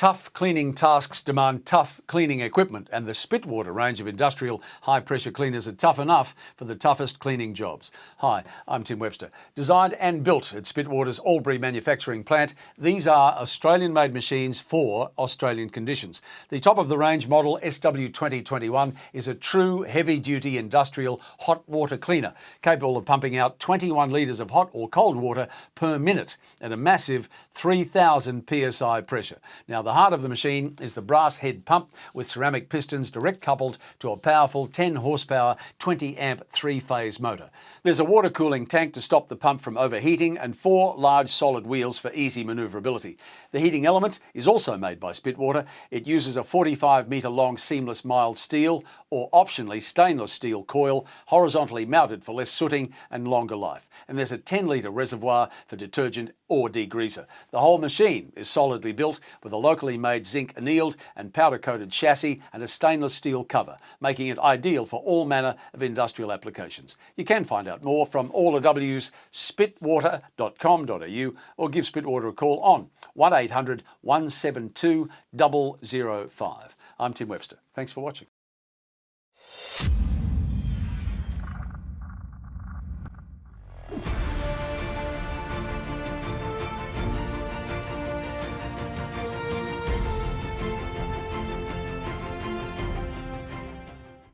Tough cleaning tasks demand tough cleaning equipment, and the Spitwater range of industrial high-pressure cleaners are tough enough for the toughest cleaning jobs. Hi, I'm Tim Webster. Designed and built at Spitwater's Albury manufacturing plant, these are Australian-made machines for Australian conditions. The top-of-the-range model SW2021 is a true heavy-duty industrial hot water cleaner, capable of pumping out 21 litres of hot or cold water per minute at a massive 3,000 psi pressure. Now, the heart of the machine is the brass head pump with ceramic pistons direct coupled to a powerful 10 horsepower, 20 amp 3-phase motor. There's a water cooling tank to stop the pump from overheating and 4 large solid wheels for easy manoeuvrability. The heating element is also made by Spitwater. It uses a 45 metre long seamless mild steel or optionally stainless steel coil, horizontally mounted for less sooting and longer life. And there's a 10 litre reservoir for detergent or degreaser. The whole machine is solidly built with a locally made zinc annealed and powder coated chassis and a stainless steel cover, making it ideal for all manner of industrial applications. You can find out more from all the W's, spitwater.com.au, or give Spitwater a call on 1800 172 005. I'm Tim Webster. Thanks for watching.